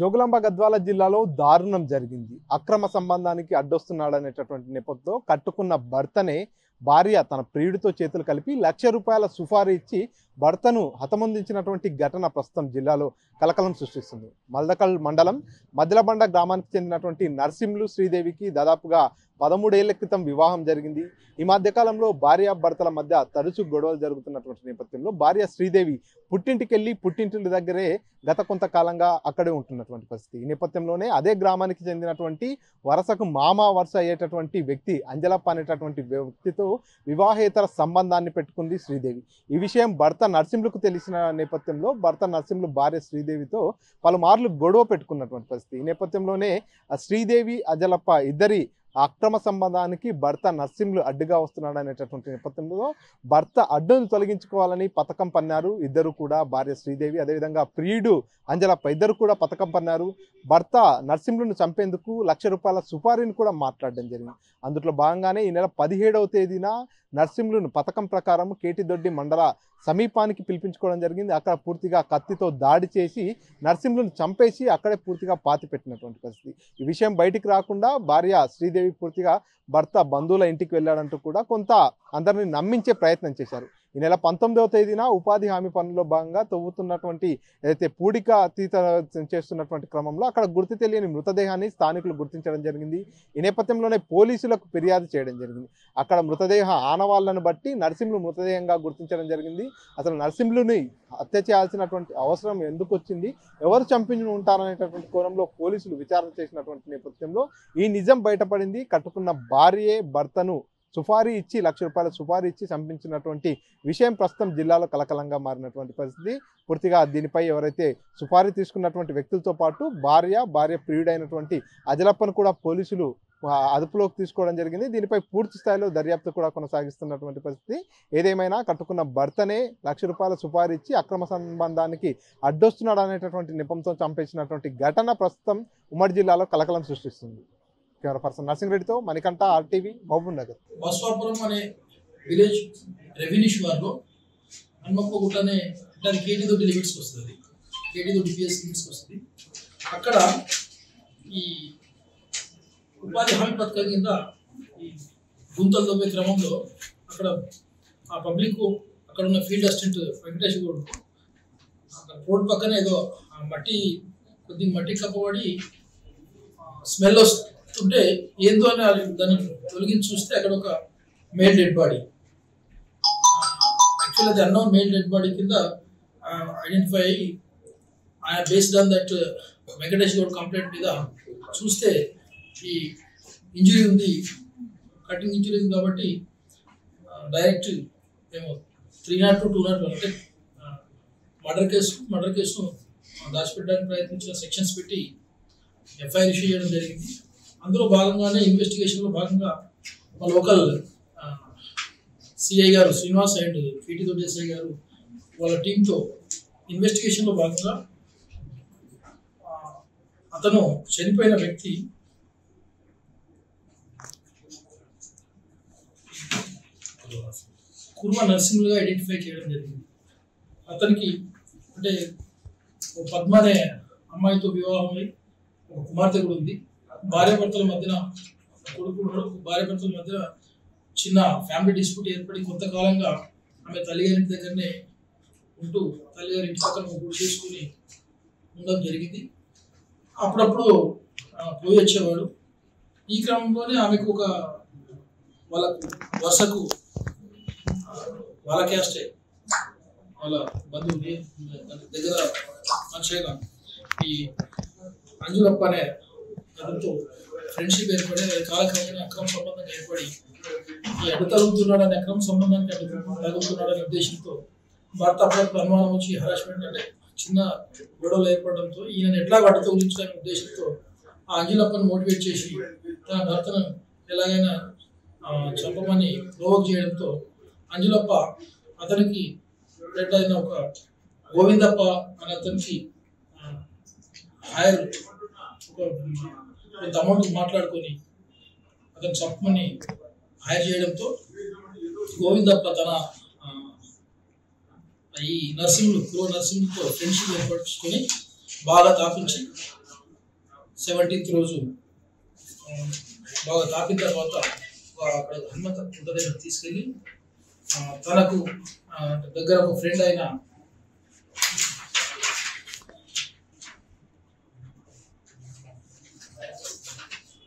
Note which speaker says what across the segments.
Speaker 1: జోగులాంబ గద్వాల జిల్లాలో దారుణం జరిగింది. అక్రమ సంబంధానికి అడ్డొస్తున్నాడనేటటువంటి నెపంతో కట్టుకున్న భర్తనే భార్య తన ప్రియుడితో చేతులు కలిపి ₹1,00,000 సుఫారీ ఇచ్చి భర్తను హతమొందించినటువంటి ఘటన ప్రస్తుతం జిల్లాలో కలకలం సృష్టిస్తుంది. మల్దకల్ మండలం మదిలబండ గ్రామానికి చెందినటువంటి నర్సింలు శ్రీదేవికి దాదాపుగా 13 ఏళ్ల క్రితం వివాహం జరిగింది. ఈ మధ్యకాలంలో భార్యాభర్తల మధ్య తరచూ గొడవలు జరుగుతున్నటువంటి నేపథ్యంలో భార్య శ్రీదేవి పుట్టింటికెళ్ళి పుట్టింటి దగ్గరే గత కొంతకాలంగా అక్కడే ఉంటున్నటువంటి పరిస్థితి. ఈ నేపథ్యంలోనే అదే గ్రామానికి చెందినటువంటి వరసకు వరుస అయ్యేటటువంటి వ్యక్తి అంజలప్ప అనేటటువంటి వ్యక్తితో వివాహేతర సంబంధాన్ని పెట్టుకుంది శ్రీదేవి. ఈ విషయం భర్త నర్సింలకు తెలిసిన నేపథ్యంలో భర్త నర్సింలు భార్య శ్రీదేవితో పలుమార్లు గొడవ పెట్టుకున్నటువంటి పరిస్థితి. ఈ నేపథ్యంలోనే శ్రీదేవి అంజలప్ప ఇద్దరి అక్రమ సంబంధానికి భర్త నర్సింలు అడ్డుగా వస్తున్నాడు అనేటటువంటి నేపథ్యంలో భర్త అడ్డును తొలగించుకోవాలని పథకం పన్నారు ఇద్దరు కూడా, భార్య శ్రీదేవి అదేవిధంగా ప్రియుడు అంజలప్ప ఇద్దరు కూడా పథకం పన్నారు. భర్త నర్సింలను చంపేందుకు ₹1,00,000 సుపారీని కూడా మాట్లాడడం జరిగింది. అందులో భాగంగానే ఈ నెల 17వ తేదీన నర్సింలను పథకం ప్రకారం కేటిదొడ్డి మండల సమీపానికి పిలిపించుకోవడం జరిగింది. అక్కడ పూర్తిగా కత్తితో దాడి చేసి నర్సింలను చంపేసి అక్కడే పూర్తిగా పాతి పెట్టినటువంటి పరిస్థితి. ఈ విషయం బయటికి రాకుండా భార్య శ్రీదేవి పూర్తిగా భర్త బంధువుల ఇంటికి వెళ్ళాడంటూ కూడా కొంత అందరిని నమ్మించే ప్రయత్నం చేశారు. ఈ నెల 19వ తేదీన ఉపాధి హామీ పనుల్లో భాగంగా తవ్వుతున్నటువంటి ఏదైతే పూడిక తీత చేస్తున్నటువంటి క్రమంలో అక్కడ గుర్తు తెలియని మృతదేహాన్ని స్థానికులు గుర్తించడం జరిగింది. ఈ నేపథ్యంలోనే పోలీసులకు ఫిర్యాదు చేయడం జరిగింది. అక్కడ మృతదేహ ఆనవాళ్లను బట్టి నర్సింలు మృతదేహంగా గుర్తించడం జరిగింది. అసలు నర్సింలుని హత్య చేయాల్సినటువంటి అవసరం ఎందుకు వచ్చింది, ఎవరు చంపించి ఉంటారనేటటువంటి కోణంలో పోలీసులు విచారణ చేసినటువంటి నేపథ్యంలో ఈ నిజం బయటపడింది. కట్టుకున్న భార్యే భర్తను సుఫారీ ఇచ్చి ₹1,00,000 సుఫారీ ఇచ్చి చంపించినటువంటి విషయం ప్రస్తుతం జిల్లాలో కలకలంగా మారినటువంటి పరిస్థితి. పూర్తిగా దీనిపై ఎవరైతే సుఫారీ తీసుకున్నటువంటి వ్యక్తులతో పాటు భార్య ప్రియుడైనటువంటి అజలప్పను కూడా పోలీసులు అదుపులోకి తీసుకోవడం జరిగింది. దీనిపై పూర్తి స్థాయిలో దర్యాప్తు కూడా కొనసాగిస్తున్నటువంటి పరిస్థితి. ఏదేమైనా కట్టుకున్న భర్తనే ₹1,00,000 సుఫారీ ఇచ్చి అక్రమ సంబంధానికి అడ్డొస్తున్నాడు అనేటటువంటి నెపంతో చంపేసినటువంటి ఘటన ప్రస్తుతం ఉమ్మడి జిల్లాలో కలకలం సృష్టిస్తుంది. కెమెరా పర్సన్ నర్సింగ్ రెడ్డితో మణికంఠ, RTV, మహబూబ్ నగర్.
Speaker 2: బస్వాపురం అనే విలేజ్ రెవెన్యూ శివార్లో హన్మప్పగుట్ట అనే కేటీదొడ్డి లిమిట్స్కి వస్తుంది, కేటీదొడ్డి PS లిమిట్స్కి వస్తుంది. అక్కడ ఈ ఉపాధి హామీ పథకం కింద ఈ గుంతలు తవ్వే క్రమంలో అక్కడ ఆ పబ్లిక్ అక్కడ ఉన్న ఫీల్డ్ అసిస్టెంట్ వెంకటేష్ గౌడ్ అక్కడ రోడ్ పక్కన ఏదో కొద్దిగా మట్టి కప్పబడి స్మెల్ వస్తుంటే ఏందో అని దాన్ని తొలగించి చూస్తే అక్కడ ఒక మేల్ డెడ్ బాడీ, యాక్చువల్ అది అన్నోన్ మేల్ డెడ్ బాడీ కింద ఐడెంటిఫై అయ్యి based on that Venkatesh Goud complaint మీద చూస్తే ఈ ఇంజురీ ఉంది, కటింగ్ ఇంజురీ ఉంది కాబట్టి డైరెక్ట్ మేము 302, 201 అంటే మర్డర్ కేసు దాచిపెట్టడానికి ప్రయత్నించిన సెక్షన్స్ పెట్టి FIR ఇష్యూ చేయడం జరిగింది. అందులో భాగంగానే ఇన్వెస్టిగేషన్లో భాగంగా మా లోకల్ CI గారు శ్రీనివాస్ అండ్ కేటీదొడ్డి SI గారు వాళ్ళ టీంతో ఇన్వెస్టిగేషన్లో భాగంగా అతను చనిపోయిన వ్యక్తి కుర్మ నర్సింగ్లుగా ఐడెంటిఫై చేయడం జరిగింది. అతనికి అంటే పద్మ అనే అమ్మాయితో వివాహమై ఒక కుమార్తె కూడా ఉంది. భార్యాభర్తల మధ్యన చిన్న ఫ్యామిలీ డిస్ప్యూట్ ఏర్పడి కొంతకాలంగా ఆమె తల్లిగారింటి దగ్గరనే ఉంటూ తల్లిగారింటి పక్కన గుడి చేసుకుని ఉండడం జరిగింది. అప్పుడప్పుడు పోయి వచ్చేవాడు. ఈ క్రమంలోనే ఆమెకు ఒక వరుసకు వాళ్ళ క్యాస్టే వాళ్ళ బంధువు దగ్గర మనిషిగా ఈ అంజులప్ప అనే అతనితో ఫ్రెండ్షిప్ ఏర్పడి కాలక్రమేణా అక్రమ సంబంధం ఏర్పడి ఈ అడ్డు తగులుతున్నాడని అక్రమ సంబంధానికి తగులుతున్నాడనే ఉద్దేశంతో భర్త అప్పుడప్పుడు అనుమానం వచ్చి హరాస్మెంట్ అంటే చిన్న గొడవలు ఏర్పడడంతో ఈయన ఎట్లా అడ్డు తగిలించాలనే ఉద్దేశంతో ఆ అంజులప్పని మోటివేట్ చేసి తన భర్తను ఎలాగైనా చంపమని ప్రొవోక్ చేయడంతో అంజులప్ప అతనికి ఫ్రెండ్ అయిన ఒక గోవిందప్ప అనే అతనికి కొంత అమౌంట్ మాట్లాడుకొని అతను చంపమని హైర్ చేయడంతో గోవిందప్ప తన ఈ నర్సింగ్తో ఫ్రెండ్షిప్ ఏర్పరచుకొని బాగా తాపించి 17th రోజు బాగా తాకిన తర్వాత అక్కడ హనుమంత మృతదేహం తీసుకెళ్ళి తనకు దగ్గర ఒక ఫ్రెండ్ అయిన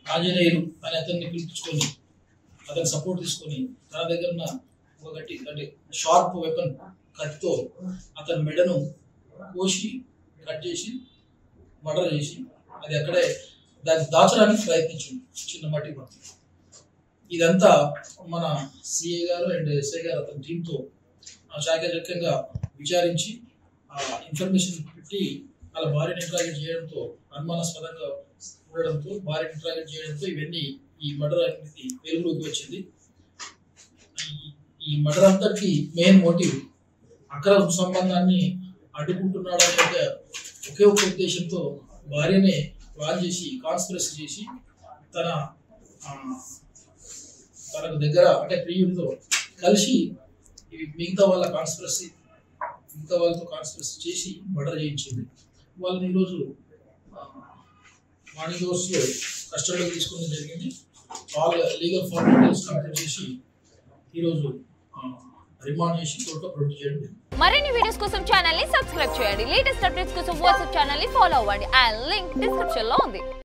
Speaker 2: ఆంజనేయులు అని అతన్ని పిలిపించుకొని అతని సపోర్ట్ తీసుకొని తన దగ్గర ఉన్న ఒక గట్టి అంటే షార్ప్ వెపన్ కత్తితో అతని మెడను కోసి కట్ చేసి మర్డర్ చేసి అది అక్కడే దాన్ని దాచడానికి ప్రయత్నించింది చిన్న మట్టి పడుతుంది. ఇదంతా మన సిఏ గారు అండ్ ఎస్ఐ గారు అతని టీంతో చాకచక్యంగా విచారించి ఇన్ఫర్మేషన్ పెట్టి వాళ్ళ భార్యను ఇంట్రాగేట్ చేయడంతో అనుమానాస్పదంగా ఉండడంతో భార్యను ఇంట్రాగేట్ చేయడంతో ఇవన్నీ ఈ మర్డర్ అనేది వెలుగులోకి వచ్చింది. ఈ మర్డర్ అంతటికి మెయిన్ మోటివ్ అక్రమ సంబంధాన్ని అడ్డుకుంటున్నాడనే ఒకే ఒక ఉద్దేశంతో భార్యనే ప్లాన్ చేసి కాన్స్పిరసీ చేసి తనకు దగ్గర అంటే ప్రియుడితో కలిసి మిగతా వాళ్ళతో కాన్స్పిరసీ చేసి మర్డర్ చేయించింది. వాళ్ళని ఈరోజు మార్నింగ్ అవర్స్లో కస్టడీలోకి తీసుకోవడం జరిగింది. ఆల్ లీగల్ ఫార్మాలిటీస్ కంప్లీట్ చేసి ఈరోజు రిమాండ్ చేసి కోర్టులో ప్రొడ్యూస్ చేయడం జరిగింది.
Speaker 3: మరిన్ని వీడియోస్ కోసం ఛానల్ ని సబ్స్క్రైబ్ చేయండి. లేటెస్ట్ అప్డేట్స్ కోసం వాట్సాప్ ఛానల్ ని ఫాలో అవ్వండి. ఆ లింక్ డిస్క్రిప్షన్ లో ఉంది.